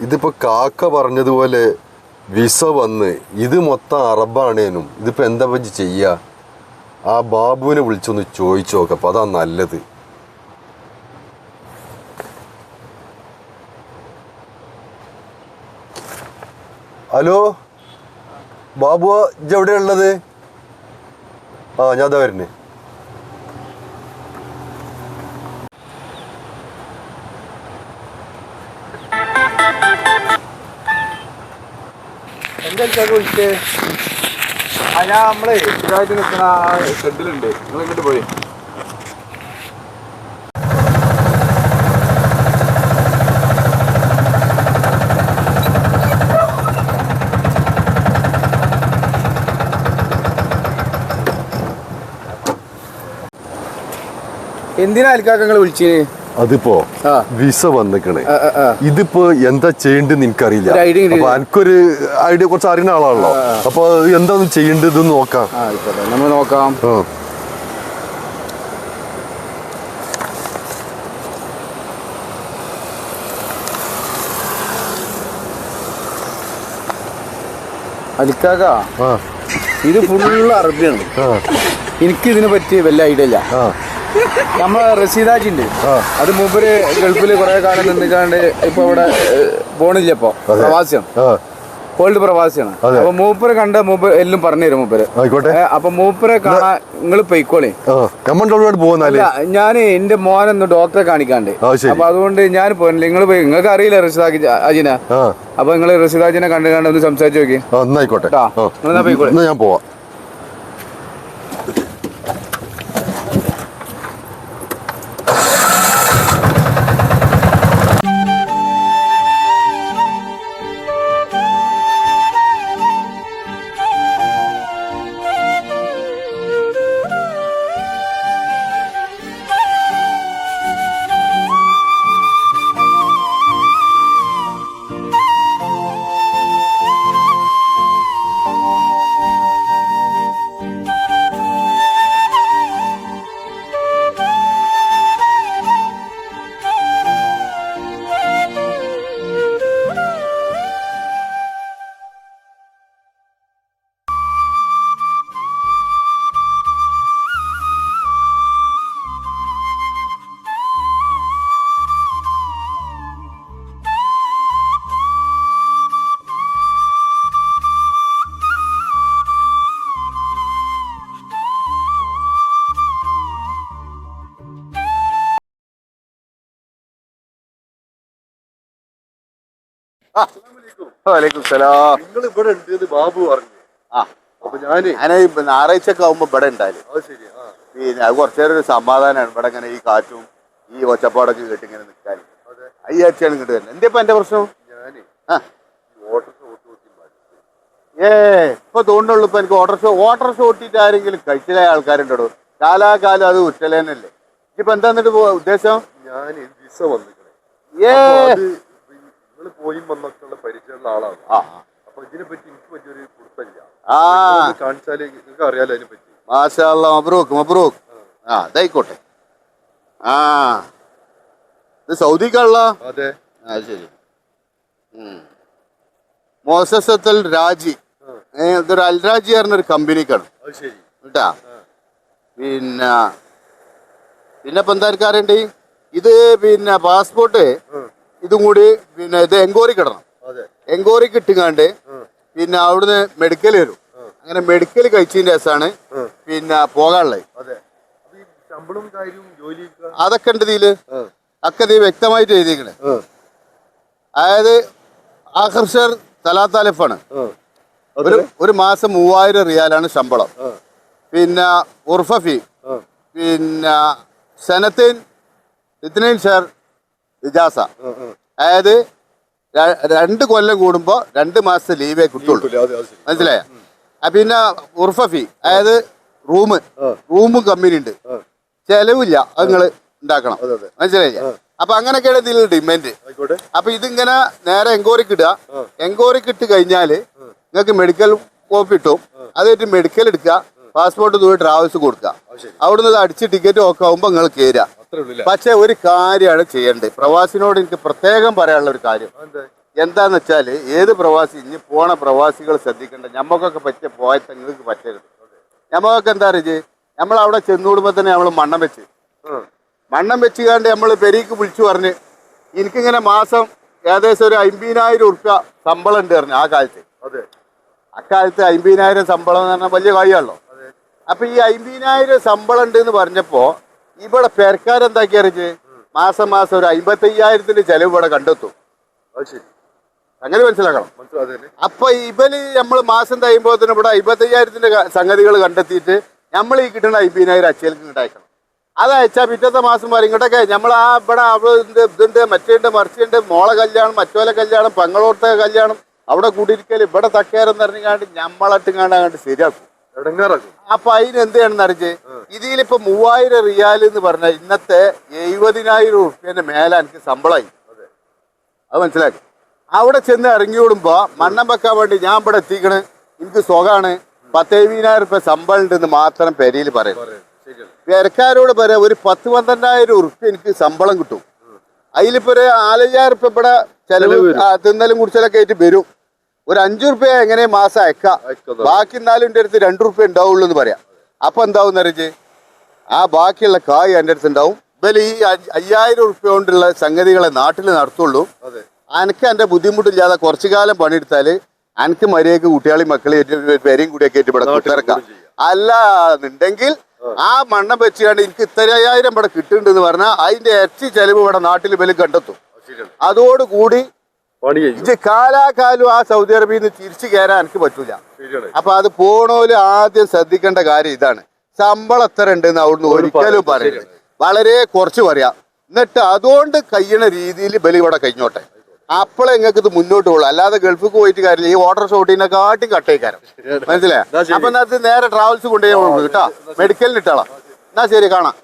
ഇതിപ്പോ കാക്ക പറഞ്ഞതുപോലെ വിസ വന്ന് ഇത് മൊത്തം അറബാണേനും ഇതിപ്പോ എന്താ പറ്റി ചെയ്യാ? ആ ബാബുവിനെ വിളിച്ചൊന്ന് ചോദിച്ചു നോക്കാം. അപ്പൊ അതാ നല്ലത്. ഹലോ ബാബു, ഇജ്ജ് എവിടെയാ ഉള്ളത്? ഞാൻ അതാ വരുന്നേ. എന്താ വിളിച്ചേ? ഞാൻ നമ്മളെ സ്ഥിരമായിട്ട് നിൽക്കുന്ന ഷെഡിലുണ്ട്. നിങ്ങൾ ഇങ്ങോട്ട് പോയി. എന്തിനാ അൽക്കാക്ക നിങ്ങൾ വിളിച്ചേ? അതിപ്പോ വിസ വന്നിക്കണേ. ഇതിപ്പോ എന്താ ചെയ്യേണ്ടത് എനിക്കറിയില്ല. അപ്പൊ എനിക്കൊരു ഐഡിയ കുറച്ച് അറിയുന്ന ആളാണല്ലോ. അപ്പൊ എന്താ ചെയ്യേണ്ടത് നോക്കാം. നമ്മൾ നോക്കാം. അലിക്കാക്ക, ഇത് ഫുള്ള് അറബിയാണ്. എനിക്ക് ഇതിനെ പറ്റി വല്ല ഐഡിയ ഇല്ല. നമ്മളെ റഷീദാജി ഉണ്ട്, അത് മൂപ്പര് ഗൾഫിൽ കുറെ കാലം നിന്നിക്കാണ്ട് ഇപ്പൊ ഇവിടെ പോണില്ല. ഇപ്പൊ പ്രവാസിയാണ്, ഓൾഡ് പ്രവാസിയാണ്. അപ്പൊ മൂപ്പര് കണ്ട മൂപ്പര് എല്ലാം പറഞ്ഞു തരും മൂപ്പര്. അപ്പൊ മൂപ്പരെ കാണാൻ നിങ്ങൾ പൊയ്ക്കോളി. ഞാൻ എന്റെ മോനൊന്ന് ഡോക്ടറെ കാണിക്കാണ്ട്, അപ്പൊ അതുകൊണ്ട് ഞാൻ പോയില്ല. നിങ്ങൾ പോയി, നിങ്ങൾക്ക് അറിയില്ല റഷീദാജി അജിനെ. അപ്പൊ നിങ്ങൾ റഷീദാജിനെ കണ്ടു കണ്ട് ഒന്ന് സംസാരിച്ചു നോക്കി. ആയിക്കോട്ടെ, ഞാൻ പോവാം. നിങ്ങൾ ഇവിടെ ഉണ്ട് ബാബു പറഞ്ഞു. അപ്പൊ ഞാന് ഞായറാഴ്ച ഒക്കെ ആവുമ്പോ ഇവിടെ ഉണ്ടായാലും പിന്നെ അത് കുറച്ചേരം ഒരു സമാധാനമാണ്. ഇവിടെ ഇങ്ങനെ ഈ കാറ്റും ഈ ഒച്ചപ്പാടൊക്കെ കേട്ട് ഇങ്ങനെ നിൽക്കാൻ അയ്യാഴ്ചയാണ് ഇങ്ങോട്ട് വരുന്നത്. എന്താ ഇപ്പൊ എന്റെ പ്രശ്നം? ഇപ്പൊ തോന്നുള്ളൂ. ഇപ്പൊ എനിക്ക് ഓട്ടർഷോ ഓട്ടിട്ട് ആരെങ്കിലും കഴിച്ചിലായ ആൾക്കാരുണ്ടോ? കാലാകാലം അത് ഉറ്റലേനല്ലേ. ഇപ്പൊ എന്താ എന്നിട്ട് ഉദ്ദേശം? ഞാൻ വിസ വന്നിക്കണേ. പോയി വന്നൊക്കെയുള്ള പരിചയമുള്ള ആളാണ്. അപ്പൊ ഇതിനെ പറ്റി എനിക്ക് പറ്റിയൊരു കുറിപ്പില്ല. കാണിച്ചാല് നിങ്ങൾക്ക് അറിയാലോ അതിനെ പറ്റി. മാഷാ അല്ലാഹ്, മബ്രൂക്ക് മബ്രൂക്ക്. അതായിക്കോട്ടെ. ഇത് സൗദിക്കുള്ള? അതെ. ശരി. മോസസത്തൽ രാജി, ഇതൊരു അൽരാജി പറഞ്ഞൊരു കമ്പനിക്കാണ് കേട്ടാ. പിന്നെ ഇപ്പൊ എന്താ അറിയണ്ടേ? ഇത് പിന്നെ പാസ്പോർട്ട് ഇതും കൂടി പിന്നെ ഇത് എൻക്വയറിക്ക് ഇടണം. എൻക്വയറിക്ക് ഇട്ടുകാണ്ട് പിന്നെ അവിടുന്ന് മെഡിക്കൽ വരും. അങ്ങനെ മെഡിക്കൽ കഴിച്ചതിന്റെ ശേഷമാണ് പിന്നെ പോകാനുള്ളത്. അതൊക്കെ ഉണ്ട് ഇതില്. ഒക്കെ ഇത് വ്യക്തമായിട്ട് എഴുതിക്കണേ. അതായത് ആഖർഷർ തലാത്താലിഫാണ്. ഒരു മാസം 3000 റിയാലാണ് ശമ്പളം. പിന്നെ ഉർഫ ഫീ, പിന്നെ സനത്തിൻ ഇത്നൈൻ ഷഹർ ഇജാസ. അതായത് 2 കൊല്ലം കൂടുമ്പോ 2 മാസത്തെ ലീവേ കിട്ടുള്ളൂ. മനസ്സിലായ? പിന്നെ ഉർഫ ഫീ, അതായത് റൂമും കമ്പനി ഉണ്ട്, ചെലവില്ല, അത് നിങ്ങള് ഉണ്ടാക്കണം. മനസ്സിലായില്ല? അപ്പൊ അങ്ങനെയൊക്കെയാണ് ഇതിൽ ഡിമാൻഡ്. അപ്പൊ ഇതിങ്ങനെ നേരെ എൻക്വയറിക്ക് ഇടുക. എൻക്വയറിക്ക് ഇട്ട് കഴിഞ്ഞാല് നിങ്ങൾക്ക് മെഡിക്കൽ കോപ്പി കിട്ടും. അതായിട്ട് മെഡിക്കൽ എടുക്കുക, പാസ്പോർട്ട് തൂക്കി ട്രാവൽസ് കൊടുക്കുക. അവിടുന്ന് അടിച്ച് ടിക്കറ്റ് ഒക്കെ ആകുമ്പോ നിങ്ങൾ കയറുക. പക്ഷെ ഒരു കാര്യമാണ് ചെയ്യേണ്ടത്. പ്രവാസിനോട് എനിക്ക് പ്രത്യേകം പറയാനുള്ള ഒരു കാര്യം, എന്താന്ന് വെച്ചാല് ഏത് പ്രവാസി ഇനി പോണ പ്രവാസികൾ ശ്രദ്ധിക്കേണ്ട ഞമ്മക്കൊക്കെ പറ്റിയ പോയത്തെ നിങ്ങൾക്ക് പറ്റരുത്. ഞമ്മക്കൊക്കെ എന്താ അറിയിച്ച് നമ്മളവിടെ ചെന്നുകൂടുമ്പോൾ തന്നെ നമ്മൾ മണ്ണം വെച്ചുകാണ്ട് നമ്മൾ പെരീക്ക് വിളിച്ചു പറഞ്ഞ് എനിക്കിങ്ങനെ മാസം ഏകദേശം ഒരു 50,000 ഉറുപ്പ്യ ശമ്പളം ഉണ്ട് പറഞ്ഞു ആ കാലത്ത്. അക്കാലത്ത് 50,000 ശമ്പളം എന്ന് പറഞ്ഞാൽ വലിയ കാര്യമാണല്ലോ. അപ്പൊ ഈ 50,000 ശമ്പളം ഉണ്ട് എന്ന് പറഞ്ഞപ്പോ ഇവിടെ പെരക്കാരെന്താക്കി അറിയിച്ച് മാസം മാസം ഒരു 55,000 ചെലവ് ഇവിടെ കണ്ടെത്തും. അങ്ങനെ മനസ്സിലാക്കണം. അപ്പൊ ഇവന് നമ്മൾ മാസം കഴിയുമ്പോൾ തന്നെ ഇവിടെ 55,000 സംഗതികൾ കണ്ടെത്തിയിട്ട് നമ്മൾ ഈ കിട്ടുന്ന 50,000 അച്ചയിലേക്ക് ഇങ്ങോട്ടയക്കണം. അത് അയച്ചാൽ പിറ്റത്തെ മാസം പറയും ഇങ്ങോട്ടൊക്കെ നമ്മൾ ആ ഇവിടെ അവിടെ ഇതുണ്ട് മറ്റേണ്ട് മറിച്ചുണ്ട് മോളെ കല്യാണം മറ്റോലെ കല്യാണം പെങ്ങളോടത്തെ കല്യാണം അവിടെ കൂടിയിരിക്കൽ ഇവിടെ തക്കേരെന്ന് പറഞ്ഞാണ്ട് ഞമ്മളട്ടിങ്ങാണ്ട് ശരിയാക്കും. അപ്പൊ അതിന് എന്ത് ചെയ്യണമെന്ന് അറിഞ്ഞ് ഇതിലിപ്പോ 3000 റിയാൽ എന്ന് പറഞ്ഞാൽ ഇന്നത്തെ 70,000 ഉറുപ്പ്യന്റെ മേലെ എനിക്ക് ശമ്പളമായി. അത് മനസ്സിലാക്കി. അവിടെ ചെന്ന് ഇറങ്ങി വിടുമ്പോ മണ്ണം വെക്കാൻ വേണ്ടി ഞാൻ ഇവിടെ എത്തിക്കണ് എനിക്ക് സുഖമാണ് 10,000-70,000 ഉറുപ്പ്യ ശമ്പളം ഉണ്ടെന്ന് മാത്രം പെരയിൽ പറയും. പെരക്കാരോട് പറയാം ഒരു 10,000-12,000 ഉറുപ്പ്യ എനിക്ക് ശമ്പളം കിട്ടും. അതിലിപ്പോ ഒരു 4,000 ഉറുപ്പ്യ ഇവിടെ ചെലവ് തിന്നലും കുടിച്ചാലൊക്കെ ആയിട്ട് വരും. ഒരു 5 ഉറുപ്പ്യ എങ്ങനെ മാസം അയക്കാം. ബാക്കി 4 അടുത്ത് 2 ഉറുപ്പ്യ ഉണ്ടാവുള്ളൂ എന്ന് പറയാം. അപ്പൊ എന്താവും എന്നറിയിച്ച് ആ ബാക്കിയുള്ള കായ് എൻ്റെ അടുത്ത് ഉണ്ടാവും. ഇവര് ഈ 5,000 ഉറുപ്പ്യ കൊണ്ടുള്ള സംഗതികളെ നാട്ടിൽ നടത്തുള്ളൂ. അനക്ക് എൻ്റെ ബുദ്ധിമുട്ടില്ലാതെ കുറച്ചു കാലം പണിയെടുത്താല് അനക്ക് മര്യാദക്ക് കുട്ടികളെയും മക്കളെയും പേരെയും കൂടിയൊക്കെ ആയിട്ട് ഇവിടെ കുട്ടിറക്കാം. അല്ല എന്നുണ്ടെങ്കിൽ ആ മണ്ണം വെച്ചുകൊണ്ട് എനിക്ക് 3,000 ഇവിടെ കിട്ടുന്നുണ്ടെന്ന് പറഞ്ഞാൽ അതിന്റെ ഇറച്ചി ചെലവ് ഇവിടെ നാട്ടിൽ വില കണ്ടെത്തും. അതോടുകൂടി ഇത് കാലാകാലം ആ സൗദി അറേബ്യയിൽ നിന്ന് തിരിച്ചു കയറാൻ എനിക്ക് പറ്റൂല. അപ്പൊ അത് പോണോല് ആദ്യം ശ്രദ്ധിക്കേണ്ട കാര്യം ഇതാണ്. ശമ്പളം എത്ര ഉണ്ടെന്ന് അവിടുന്ന് ഒരിക്കലും പറയരുത്. വളരെ കുറച്ച് പറയാം. എന്നിട്ട് അതുകൊണ്ട് കഴിയണ രീതിയിൽ ബലി ഇവിടെ കഴിഞ്ഞോട്ടെ. അപ്പോഴേ നിങ്ങൾക്ക് ഇത് മുന്നോട്ട് പോകുള്ളൂ. അല്ലാതെ ഗൾഫിക്ക് പോയിട്ട് കാര്യമില്ല. ഈ ഓർഡർ ഷോട്ടിനെക്കാട്ടും കട്ടേക്കാരം. മനസ്സിലായോ? അപ്പൊ അത് നേരെ ട്രാവൽസ് കൊണ്ടുപോയി കേട്ടോ, മെഡിക്കലിന് ഇട്ടാളാം. എന്നാ ശരി, കാണാം.